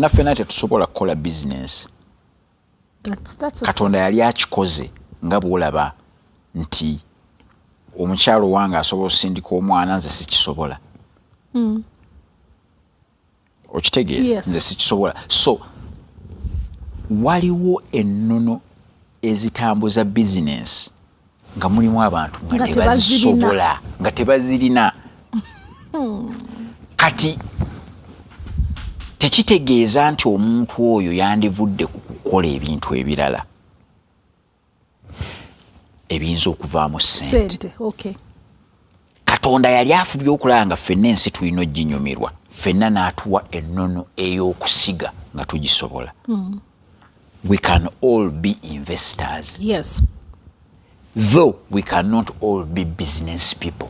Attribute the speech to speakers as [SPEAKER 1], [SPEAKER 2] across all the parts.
[SPEAKER 1] fenna tetusobola kukola business.
[SPEAKER 2] That's
[SPEAKER 1] Katonda yali akikoze nga bwolaba nti omukyalo wange asobola osindika omwana nze sikisobola. Okitegeera?
[SPEAKER 2] Yes.
[SPEAKER 1] Nze sikisobola. So waliwo ennono ezitambuza business nga mulimu abantu nga tebazisobola nga tebazirina. Kati tekitegeeza nti omuntu oyo yandivudde ku kukola ebintu ebirala ebiyinza okuvaamu ssente.
[SPEAKER 2] Okay.
[SPEAKER 1] Katonda yali afubye okulaba nga ffenna ensi tulina oginyumirwa, ffenna n'atuwa ennono ey'okusiga nga tugisobola. We can all be investors.
[SPEAKER 2] Yes.
[SPEAKER 1] Though we cannot all be business people.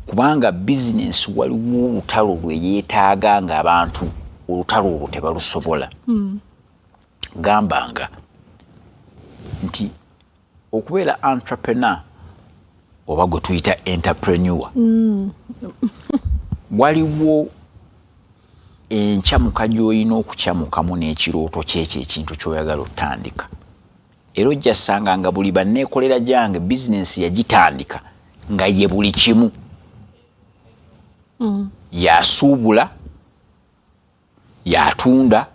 [SPEAKER 1] Kubanga business waliwo olutalo lwe yeetaaga nga abantu olutalo olwo tebalusobola. Gambanga nti okubeera entrepreneur oba gwe tuyita entrepreneur waliwo enkyamuka gy'olina okukyamukamu n'ekirooto kyekyo ekintu ky'oyagala otandika. Era ojja ssanga nga buli banneekolera gyange bizinensi yagitandika nga ye buli kimu. Yasuubula, yatunda,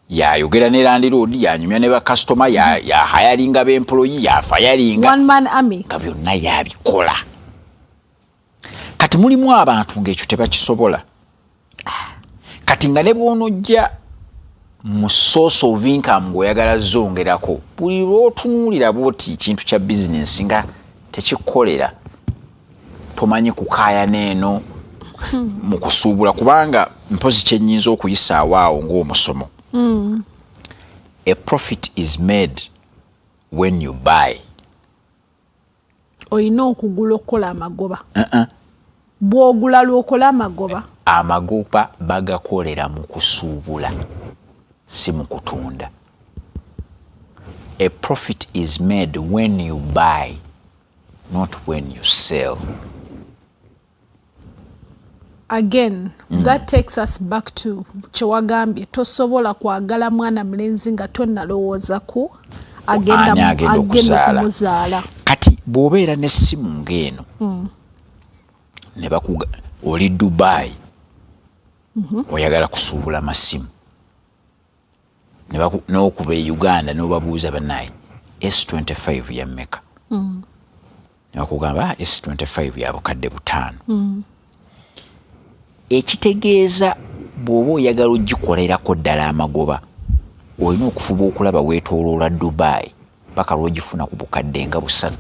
[SPEAKER 1] yayogera ne landlord, yanyumya ne bakasitoma, yahayalinga b'employi, yafayalinga.
[SPEAKER 2] One man army.
[SPEAKER 1] Nga byonna yabikola. Kati mulimu abantu ng'ekyo tebakisobola. Kati nga ne bw'onojja mu source of income ng'oyagala zongerako, buli lw'otunuulira bw'oti ekintu kya bizinensi nga tekikukolera, tomanyi kukaaya n'eno mu kusuubula, kubanga mpozi kyennyinza okuyisaawo awo ng'omusomo. A profit is made when you buy.
[SPEAKER 2] Oyina okugula okukola amagoba. Bw'ogula lw'okola amagoba.
[SPEAKER 1] Amagoba bagakolera mu kusuubula, si mu kutunda. A profit is made when you buy, not when you sell.
[SPEAKER 2] Again, that takes us back to kyewagambye tosobola kwagala mwana mulenzi nga tonnalowooza ku agenda kumuzaala.
[SPEAKER 1] Kati bw'obeera n'essimu ng'eno ne bakuga oli Dubai oyagala kusuubula masimu n'okuba e Uganda n'obabuuza bannaye S25 ya mmeka? Ne bakugamba S25 ya bukadde 5. Ekitegeeza bw'oba oyagala ogikolerako ddala amagoba olina okufuba okulaba weetooloola Dubai paka lw'ogifuna ku bukadde nga 3.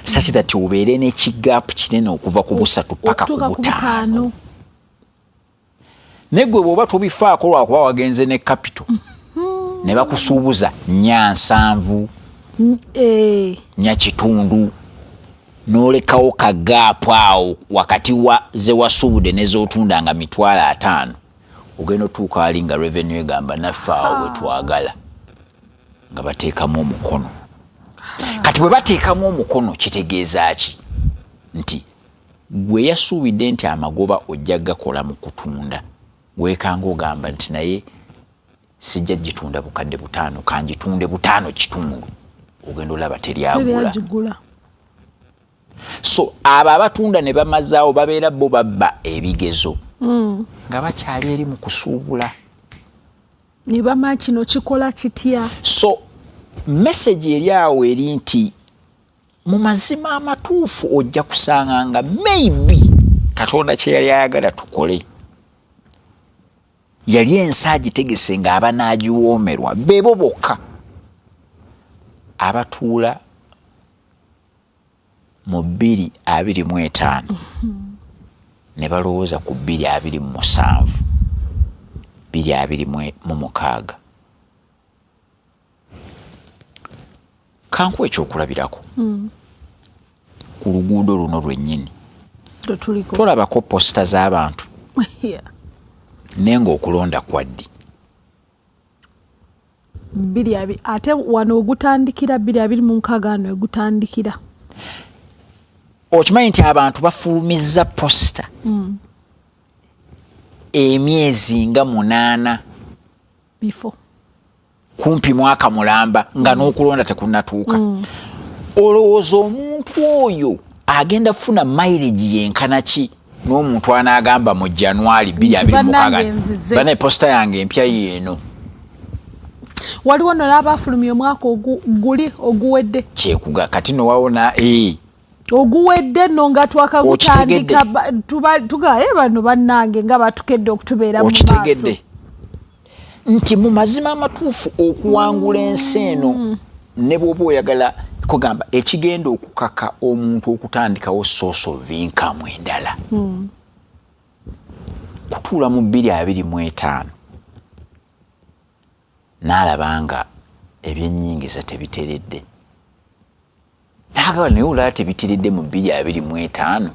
[SPEAKER 1] Such that obeere n'ekigaapu kinene okuva ku 3 paka ku 5. Negwe bw'oba tobifaako lwakuba wagenze ne capital ne bakusuubuza 7 kitundu n'olekawo kagaapu awo wakati wa ze wasuubude ne z'otunda nga 5,000, ogenda otuuka ali nga revenue egamba naffe awo bwe twagala nga bateekamu omukono. Kati bwe bateekamu omukono kitegeeza ki? Nti gwe yasuubidde nti amagoba ojja gakola mu kutunda, weekanga ogamba nti naye sijja gitunda bukadde 5 kangitunde 5 kitundu, ogenda olaba teryagula. So abo abatunda ne bamazaawo babeera bo babba ebigezo nga bakyali eri mu kusuubula.
[SPEAKER 2] Ne bama kino kikola kitya?
[SPEAKER 1] So message eri awo eri nti mu mazima amatuufu ojja kusanga nga maybe Katonda kye yali ayagala tukole yali ensi agitegese nga abanaagiwoomerwa beebo bokka abatuula mu 225 ne balowooza ku 227 226. Kankuwa ekyokulabirako ku luguudo luno lwennyini tolabako posita z'abantu nenga okulonda kwaddi
[SPEAKER 2] ate wano ogutandikira 226 ano egutandikira.
[SPEAKER 1] Okimanyi nti abantu bafulumizza posita emyezi nga 8
[SPEAKER 2] before
[SPEAKER 1] kumpi mwaka mulamba nga n'okulonda tekunatuuka. Olowooza omuntu oyo agenda funa mileage yenkana ki n'omuntu anaagamba mu January 2026 bana posta yange empya yeeno.
[SPEAKER 2] Waliwo n'abafulumya omwaka guli oguwedde
[SPEAKER 1] kyekuga kati nowawona
[SPEAKER 2] oguwedde no nga twakagutandika tugaye bano bannange nga batukedde okutubeera mu maaso.
[SPEAKER 1] Okitegedde nti mu mazima amatuufu okuwangula ensi eno ne bw'oba oyagala kugamba ekigenda okukaka omuntu okutandikawo source of income endala kutuula mu 2025 n'alaba nga ebyennyingiza tebiteredde n'agaba naye olaba tebiteredde mu 2025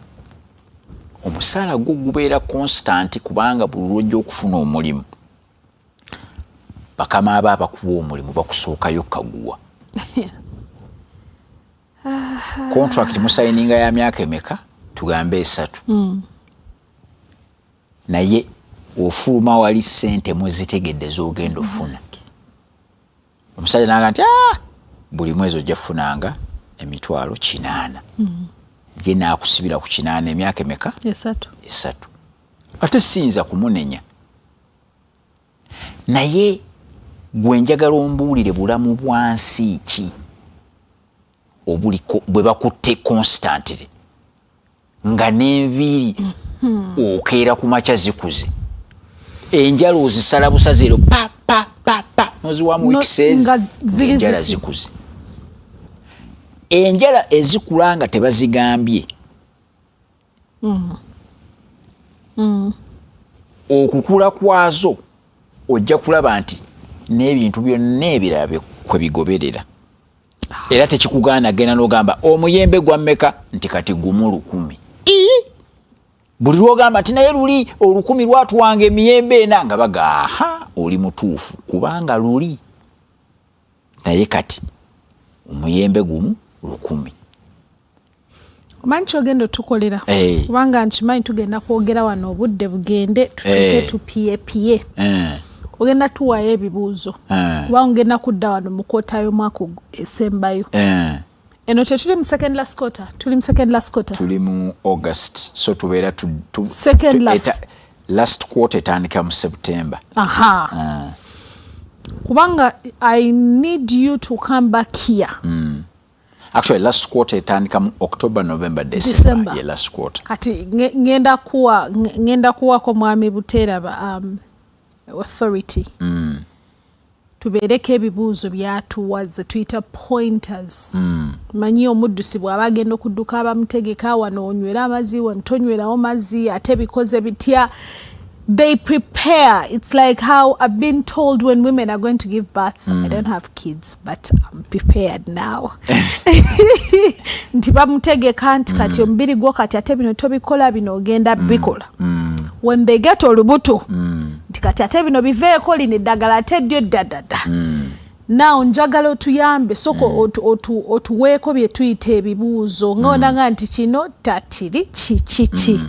[SPEAKER 1] omusaala gwo gubeera constant kubanga buli lwojja okufuna omulimu bakama aba abakuwa omulimu bakusookayo kaguwa. Contract musayininga ya myaka emeka tugambe 3 naye ofuluma wali ssente muzitegedde z'ogenda ofuna. Omusajja n'agamba nti buli mwezi ojja kufunanga emitwalo 8 je naakusibira ku 8 emyaka emeka 3 ate siyinza kumunenya naye gwe njagala ombuulire bulamu bwansi ki obuliko bwe bakutte constantly nga n'enviiri okeera ku makya zikuze enjala ozisala busaziro pa pa pa pa noziwamu wikisezi enjala zikuze enjala ezikula nga tebazigambye okukula kwazo ojja kulaba nti n'ebintu byonna ebirala kwe bigoberera era tekikugaana genda n'ogamba omuyembe gwa mmeka nti kati gumu 10 buli lwogamba nti naye luli 10 lwatuwanga emiyembe ena nga baga oli mutuufu kubanga luli naye kati omuyembe gumu 10.
[SPEAKER 2] Omanyi kyogenda otukolera kubanga nkimanyi tugenda kwogera wano obudde bugende tutuuke tupiyepiye ogenda tuwayo ebibuuzo kubanga ngenda kudda wano mu kkoota y'omwaka esembayo. Eno tetuli mu second last quarter, tuli mu second last quarter,
[SPEAKER 1] tuli mu August, so tubeera
[SPEAKER 2] second last
[SPEAKER 1] last quarter etandika mu September.
[SPEAKER 2] Kubanga I need you to come back here.
[SPEAKER 1] Actually last quarter etandika mu October, November, December. Yeah, last quarter.
[SPEAKER 2] Kati ngenda kuwako mwami Buteera authority. Tubeereko ebibuuzo byatuwaze tuyita pointers. Manyi omuddusi bw'aba agenda okudduka abamutegeka wano onywera amazzi wano tonywerawo mazzi ate bikoze bitya. They prepare. It's like how I've been told when women are going to give birth. I don't have kids, but I'm prepared now. Nti bamutegeka nti kati omubiri gwo kati ate bino tobikola bino ogenda bikola. When they get olubuto, nti kati ate bino biveeko lino eddagala ate ddyo ddadada. Now njagala otuyambe soko otuweeko bye tuyita ebibuuzo ng'onanga nti kino tatiri kiki.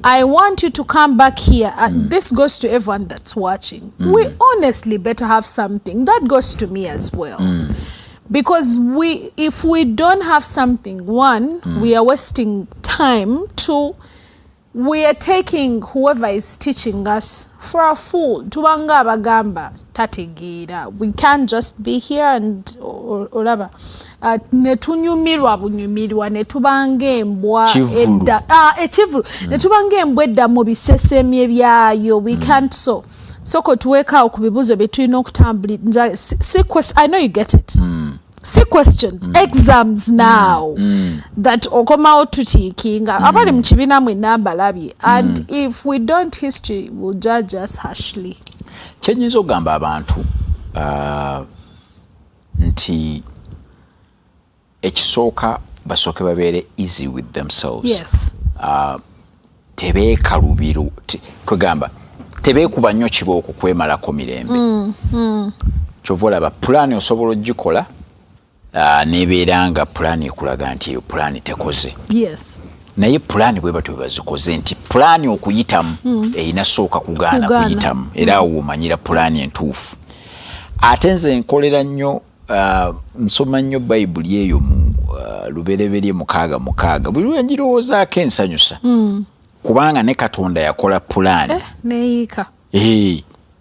[SPEAKER 2] I want you to come back here. This goes to everyone that's watching. We honestly better have something. That goes to me as well. Because if we don't have something, one, we are wasting time. Two, we are taking whoever is teaching us for a fool. Tubanga abagamba tategeera. We can't just be here and olaba. Netunyumirwa bunyumirwa netubanga embwa edda ekivulu netubanga embwa edda mu bisesemye byayo. We can't soko tuweka ku bibuzo betulina okutambulira. I know you get it. See questions, exams now that okomawo tutiikinga abali mu kibiina mwe namba labye, and if we don't, history will judge us harshly.
[SPEAKER 1] Kyenyinza okugamba abantu nti ekisooka basooke babeere easy with themselves.
[SPEAKER 2] Yes.
[SPEAKER 1] Tebeekalubiro kwegamba tebeekuba nnyo kibooko kwemalako mirembe. Kyova olaba pulaani osobola ogikola nebeera nga pulaani ekulaga nti eyo pulaani tekoze.
[SPEAKER 2] Yes.
[SPEAKER 1] naye pulaani bwe batyo bazikoze nti pulaani okuyitamu erina sooka kugaana kuyitamu era awo omanyira pulaani entuufu. Ate nze nkolera nnyo nsoma nnyo bayibuli eyo mu Lubereberye 6:6 buli lwe njirowoozaako ensanyusa kubanga ne Katonda yakola pulaani
[SPEAKER 2] neeyika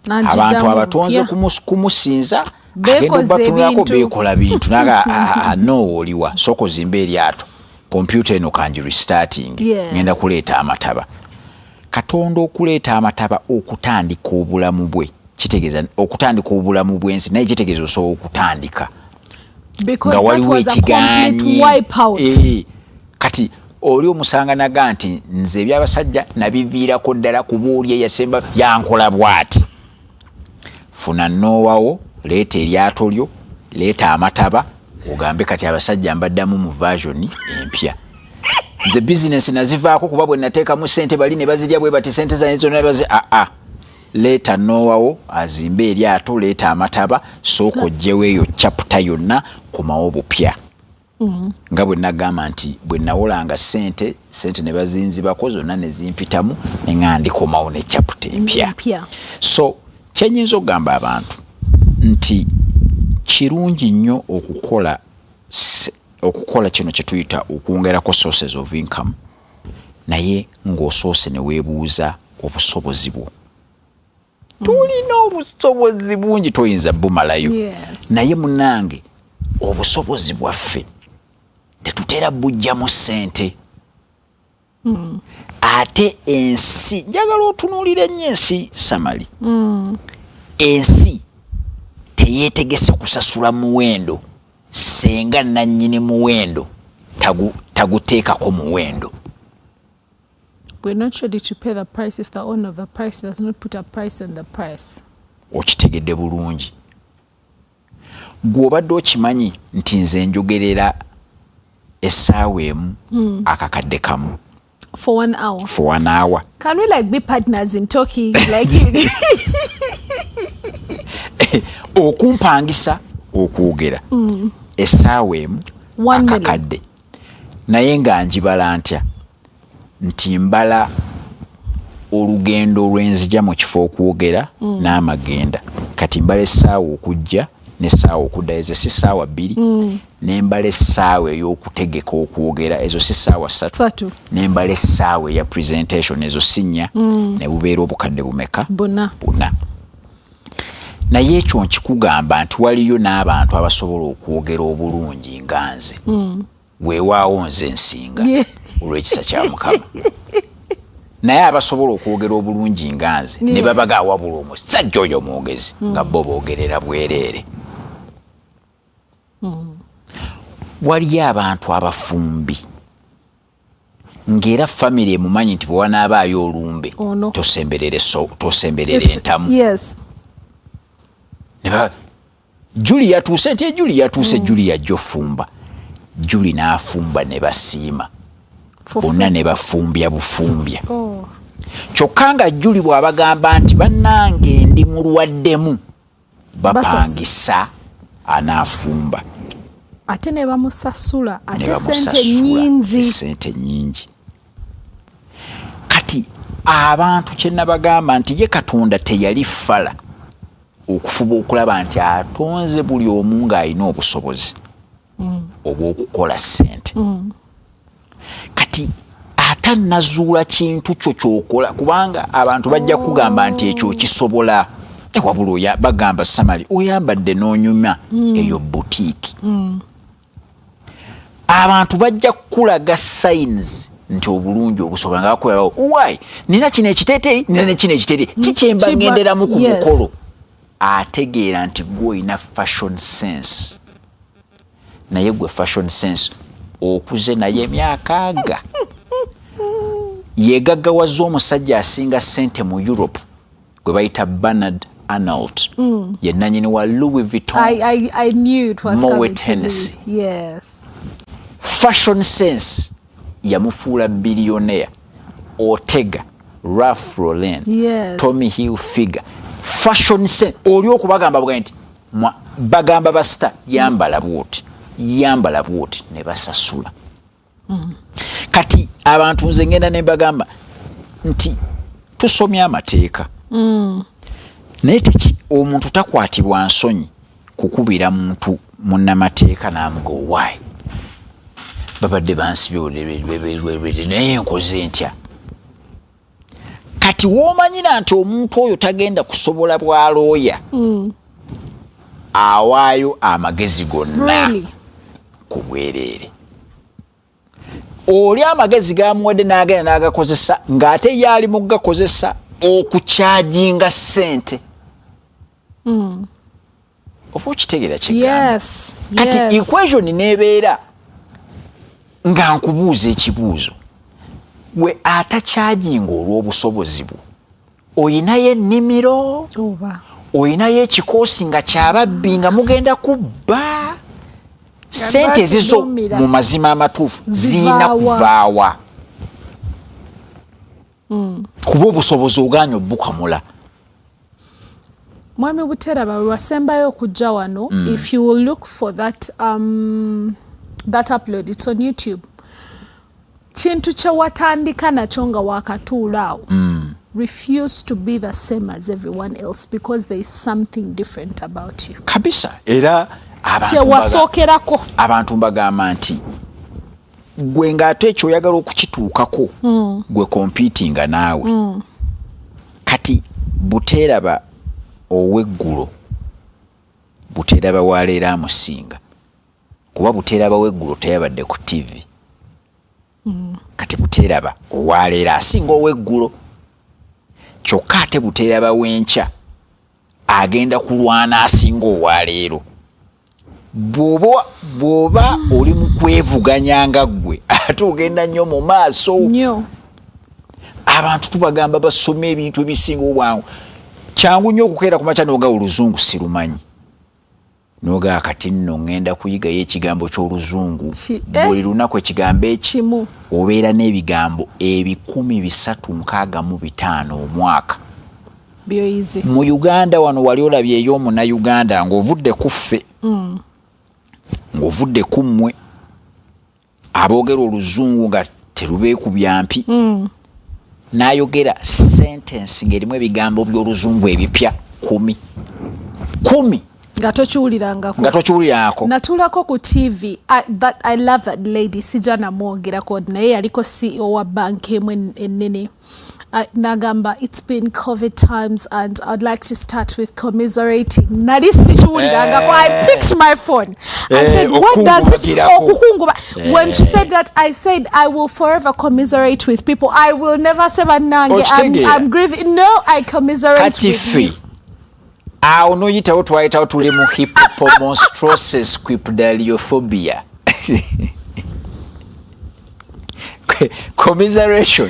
[SPEAKER 1] abantu abatonze kumusinza agenda obatunulako beekola bintu naga no oliwa soko zimba eryato kompyuta eno kanji restarting ngenda kuleeta amataba. Katonda okuleeta amataba okutandika obulamu bwe kitegeeza okutandika obulamu bwensi naye kitegeeza osobola okutandika nga waliwo ekigaanyi kati oli omusanga naga nti nze ebyabasajja nabiviirako ddala kubuulya yasemba yankola bw'ati. Funa noowawo leeta eryato lyo leeta amataba ogambe kati abasajja mbaddamu mu version empya. Nze business nazivaako kuba bwe nateekamu ssente bali ne bazirya bwe bati ssente zange zonna bazi leeta noowawo azimbe eryato leeta amataba sooka oggyewo eyo chapter yonna komawo bupya. Nga bwe nagamba nti bwe nawolanga ssente ne bazinzibako zonna ne zimpitamu ne nga ndikomawo ne chapter empya. So kyenyinza okugamba abantu nti kirungi nnyo okukola kino kye tuyita okwongerako sources of income naye ng'osoose ne weebuuza obusobozi bwo. Tulina obusobozi bungi toyinza bumalayo naye munange obusobozi bwaffe tetutera bujjamu ssente. Ate ensi njagala otunuulira nnyo ensi Samali. Ensi teyeetegese kusasula muwendo senga nannyini muwendo taguteekako muwendo.
[SPEAKER 2] We're not ready to pay the price if the owner of the price does not put a price on the price.
[SPEAKER 1] Okitegedde bulungi. Gw'obadde okimanyi nti nze njogerera essaawa emu akakadde kamu.
[SPEAKER 2] For 1 hour.
[SPEAKER 1] For 1 hour.
[SPEAKER 2] Can we like be partners in talking like
[SPEAKER 1] okumpangisa okwogera essaawa emu akakadde naye nga njibala ntya nti mbala olugendo olwenzija mu kifo okwogera n'amagenda kati mbala essaawa okujja n'essaawa okudda ezo si ssaawa 2 n'embala essaawa ey'okutegeka okwogera ezo si ssaawa 3 n'embala essaawa eya presentation ezo si 4 ne bubeera obukadde bumeka
[SPEAKER 2] buna.
[SPEAKER 1] Naye ekyo nkikugamba nti waliyo n'abantu abasobola okwogera obulungi nga nze weewaawo nze nsinga olw'ekisa kya Mukama naye abasobola okwogera obulungi nga nze ne babaga awabula omusajja oyo mwogezi nga bo boogerera bwereere. Waliyo abantu abafumbi ng'era famire emumanyi nti bwe wanaabaayo olumbe tosemberere entamu. Juli yatuuse nti Juli yatuuse Juli yajja ofumba Juli n'afumba ne basiima bonna ne bafumbya bufumbya. Kyokka nga Juli bw'abagamba nti bannange ndi mulwaddemu bapangisa anaafumba
[SPEAKER 2] ate ne bamusasula ate sente nyingi.
[SPEAKER 1] Kati abantu kye nabagamba nti ye Katonda teyali fala okufuba okulaba nti atonze buli omu ng'alina obusobozi obw'okukola ssente. Kati ate nazuula kintu kyo ky'okola kubanga abantu bajja kugamba nti ekyo kisobola wabula bagamba Samali oyambadde n'onyuma eyo boutique. Abantu bajja kulaga signs nti obulungi obusobola nga bakola why nina kino ekiteeteeyi nina ne kino ekiteeteeyi kikyemba ngenderamu ku mukolo. Ategeera nti gwe olina fashion sense naye gwe fashion sense okuze naye emyaka aga yegaggawaza omusajja asinga ssente mu Europe gwe bayita Bernard Arnault ye nannyini wa Louis Vuitton.
[SPEAKER 2] I knew it was
[SPEAKER 1] Moet Hennessy.
[SPEAKER 2] Yes.
[SPEAKER 1] Fashion sense yamufuula billionaire. Ortega, Ralph Lauren, Tommy Hilfiger. Fashion sense oli okubagamba bwe nti bagamba basta yambala bwoti ne basasula. kati abantu nze ngenda ne bagamba nti tusomye amateeka naye teki omuntu takwatibwa nsonyi kukubira muntu munnamateeka n'amuga why babadde bansibye naye nkoze ntya kati woomanyira nti omuntu oyo tagenda kusobola bwalooya awaayo amagezi gonna ku bwereere oli amagezi gamuwadde n'agenda n'agakozesa ng'ate yaali mu gakozesa okukyajinga ssente oba okitegeera kyegamba kati equation neebeera nga nkubuuza ekibuuzo we atakyajinga olw'obusobozi bwo oyinayo ennimiro oyinayo ekikoosi nga kyababbi nga mugenda kubba sente ezizo mu mazima amatuufu zirina kuvaawa kuba obusobozi oganya obukamula.
[SPEAKER 2] Mwami Buteraba lwasembayo okujja wano if you will look for that that upload, it's on YouTube. Kintu kye watandika nakyo nga wakatuula awo refuse to be the same as everyone else because there is something different about you.
[SPEAKER 1] Kabisa era abantu mbagamba nti gwe ng'ate ekyo oyagala okukituukako gwe competinga naawe kati Buteraba ow'eggulo Buteraba waleero amusinga kuba Buteraba w'eggulo teyabadde ku TV kati Buteraba owaleero asinga ow'eggulo kyokka ate Buteraba w'enkya agenda kulwana asinga owaleero. Bw'oba oli mu kwevuganya nga ggwe ate ogenda nnyo mu maaso abantu tubagamba basome ebintu ebisinga obwangu kyangu nnyo okukeera ku makya n'oga oluzungu sirumanyi n'oga kati nno ngenda kuyigayo ekigambo ky'oluzungu buli lunaku ekigambo ekimu obeera n'ebigambo 365 omwaka
[SPEAKER 2] byoyize.
[SPEAKER 1] Mu Uganda wano wali olabye ey'omunnauganda ng'ovudde ku ffe ng'ovudde ku mmwe aboogera oluzungu nga terubeekubya mpi n'ayogera sentence ng'erimu ebigambo by'oluzungu ebipya 10 nga tokiwulirangako.
[SPEAKER 2] Natulako ku TV I love that lady sijja namwogerako naye yaliko CEO wa banki emu ennene nagamba it's been COVID times and I'd like to start with commiserating. Nali sikiwulirangako. I picked my phone. I said what does this okukunguba? When she said that I said I will forever commiserate with people. I will never say banange I'm grieving. No, I commiserate with you.
[SPEAKER 1] Awo noyitawo twayitawo tuli mu hippopomonstроsis squipedaliophobia. Commiseration.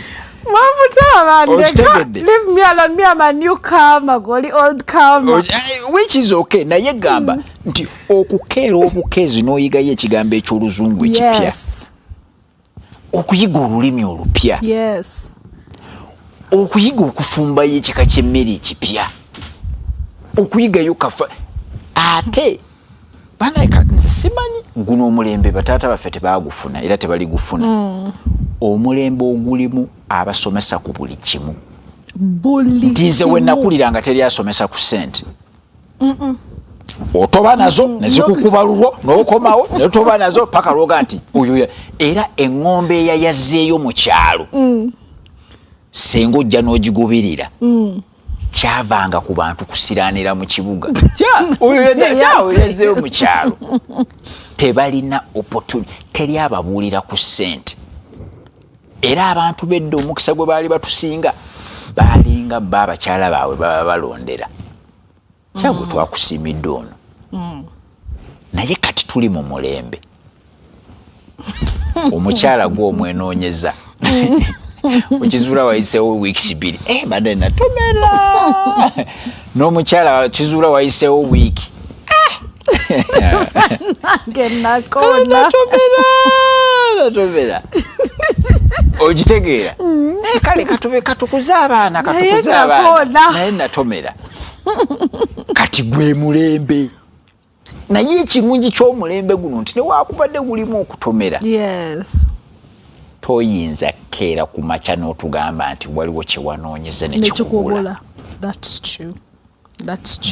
[SPEAKER 2] Leave me alone, me I'm a newcomer, goli old comer.
[SPEAKER 1] Which is okay. Naye gamba nti okukeera obukezi n'oyigayo ekigambo eky'oluzungu ekipya. Okuyiga olulimi olupya. Okuyiga okufumbayo ekika ky'emmere ekipya. Okuyigayo kafa ate banaika nze simanyi guno omulembe bataata baffe tebaagufuna era tebaligufuna. Omulembe ogulimu abasomesa ku buli kimu. Ntize we nakuliranga teri asomesa ku ssente. Otoba nazo ne zikukuba lulwo n'okomawo ne toba nazo paka lwoga nti oyo era eŋŋombe eyayazzeeyo mu kyalo senga ojja n'ogigoberera kyavanga ku bantu kusiraanira mu kibuga oyo yazzeeyo mu kyalo tebalina opportunity teri ababuulira ku ssente. Era abantu bedde omukisa gwe baali batusinga baalinga abakyala baabwe baba balondera kyagwe twakusiimidde ono naye kati tuli mu mulembe omukyala gwe omwenoonyeza okizuula wayiseewo wiiki 2 badde natomera n'omukyala kizuula wayiseewo wiiki natomera ogitegeera kale katukuze abaana naye natomera kati gwe mulembe naye ekirungi ky'omulembe guno nti newakubadde gulimu okutomera toyinza keera ku makya n'otugamba nti waliwo kye wanoonyeza ne kikubula.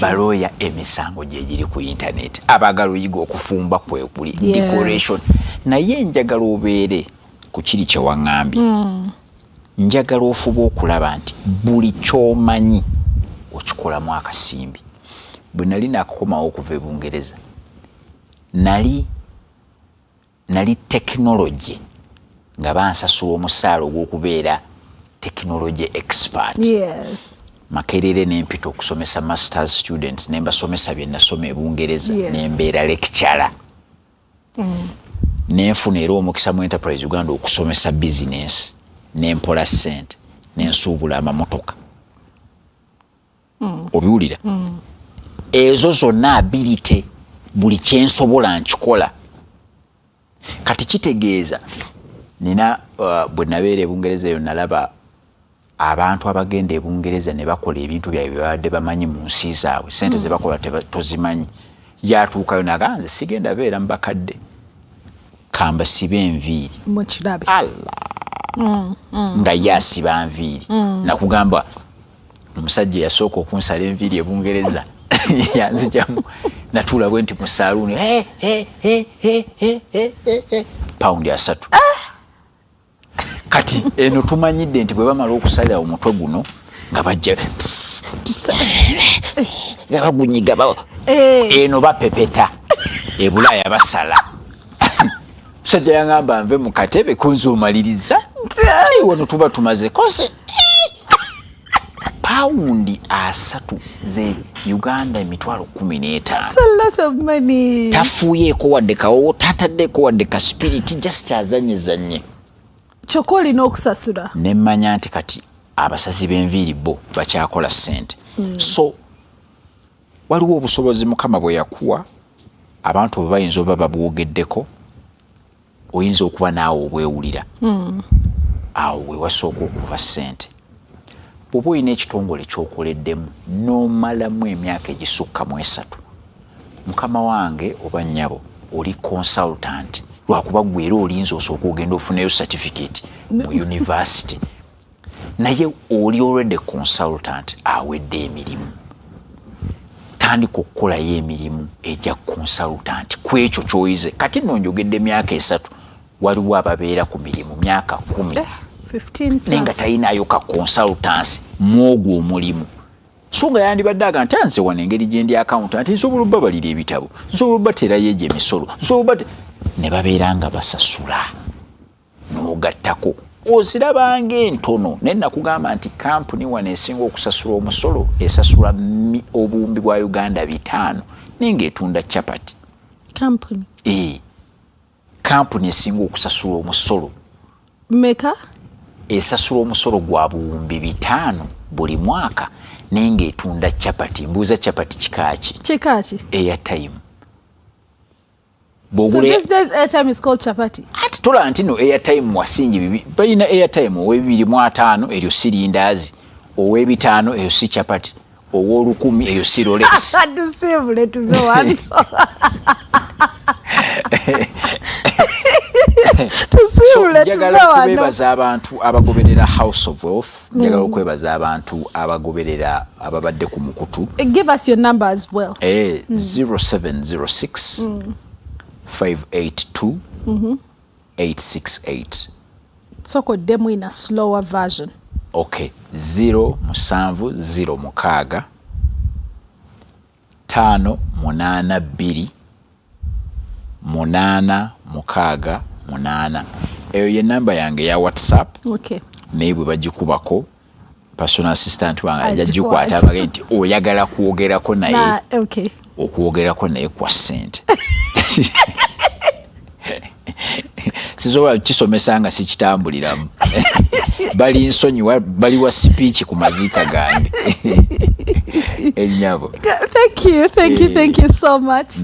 [SPEAKER 1] Balooya emisango gye giri ku internet abaagala oyiga okufumba kwe kuli decoration naye njagala obeere ku kiri kye waŋŋambye njagala ofuba okulaba nti buli ky'omanyi okikolamu akasimbi. Bwe nali nakukomawo okuva e Bungereza nali technology nga bansasula omusaala ogw'okubeera technology expert. Makerere n'empita okusomesa masters students nembasomesa bye nasoma e Bungereza nembeera lecturer. Nenfuna era omukisa mu Enterprise Uganda okusomesa business nempola ssente nensuubula amamotoka. Obiwulira? Ezo zonna ability buli kyensobola nkikola. Kati kitegeeza nina bwe nabeera e Bungereza eyo nalaba abantu abagenda e Bungereza ne bakola ebintu byabwe babadde bamanyi mu nsi zaabwe sente ze bakola tozimanyi. Yatuukayo naganze sigenda beera mu bakadde kamba sibe enviiri
[SPEAKER 2] mu kirabe
[SPEAKER 1] nga yasiba nviiri. Nakugamba omusajja yasooka okunsala enviiri e Bungereza yanzijamu natuula bwe nti mu saaluuni paundi 3. Kati eno tumanyidde nti bwe bamala okusalira omutwe guno nga bajja nga bagunyiga eno bapepeta e Bulaaya basala. Musajja yaŋŋamba nve mu katebe kunzuumaliriza wano tuba tumaze kose paundi 3 ze Uganda emitwalo 15.
[SPEAKER 2] That's a lot of money.
[SPEAKER 1] Tafuyeeko wadde kawo tataddeko wadde ka spirit just azanyezanye.
[SPEAKER 2] Kyokka olina okusasula. Ne
[SPEAKER 1] mmanya nti kati abasazi b'enviiri bo bakyakola ssente. So waliwo obusobozi Mukama bwe yakuwa abantu bwe bayinza oba babwogeddeko oyinza okuba naawe obwewulira. Awo we wasooka okuva ssente. Bw'oba olina ekitongole ky'okoleddemu n'omalamu emyaka egisukka mu 3 mukama wange oba nnyabo oli consultant lwakuba ggwe era olinza osooka ogenda ofunayo certificate mu university naye oli already consultant awedde emirimu. Tandika okukolayo emirimu egya consultant ku ekyo ky'oyize. Kati nno njogedde emyaka 3 waliwo ababeera ku mirimu myaka 10
[SPEAKER 2] 15
[SPEAKER 1] nenga talinayo ka consultancy mwogwo omulimu. So nga yandibadde aga nti nze wano engeri gye ndi accountant nsobola obbabalira ebitabo nsobola obbateerayo egyo emisolo nsobola ne babeera nga basasula n'ogattako ozirabanga entono naye nakugamba nti kampuni wano esinga okusasula omusolo esasula obuwumbi bwa Uganda 5 nenga etunda chapati.
[SPEAKER 2] Kampuni
[SPEAKER 1] kampuni esinga okusasula omusolo
[SPEAKER 2] meka
[SPEAKER 1] esasula omusolo gwa buwumbi 5 buli mwaka nenga etunda chapati. Mbuuza chapati kikaaki? Airtime.
[SPEAKER 2] So this days airtime is called chapati.
[SPEAKER 1] Ati tola nti no airtime wasingi bibi balina airtime owe2.5 eryo sirindazi owe5 eyo si chapati owo10 eyo si Rolex.
[SPEAKER 2] Dusevule tuve
[SPEAKER 1] njagala okwebaza abantu abagoberera House of Wealth. Njagala okwebaza abantu abagoberera ababadde ku mukutu.
[SPEAKER 2] Give us your number as well.
[SPEAKER 1] 0706 582 868.
[SPEAKER 2] Soko demo in a slower version.
[SPEAKER 1] Okay. 070 582 868. Eyo ye namba yange ya WhatsApp.
[SPEAKER 2] Okay.
[SPEAKER 1] Naye bwe bagikubako personal assistant wange ajagikwata abage nti oyagala kuwogerako naye.
[SPEAKER 2] Okay.
[SPEAKER 1] Okuwogerako naye kwa ssente. Sizobola kisomesa nga sikitambuliramu. Bali nsonyiwa bali wa speech ku maziika gange. Enyabo.
[SPEAKER 2] Thank you so much.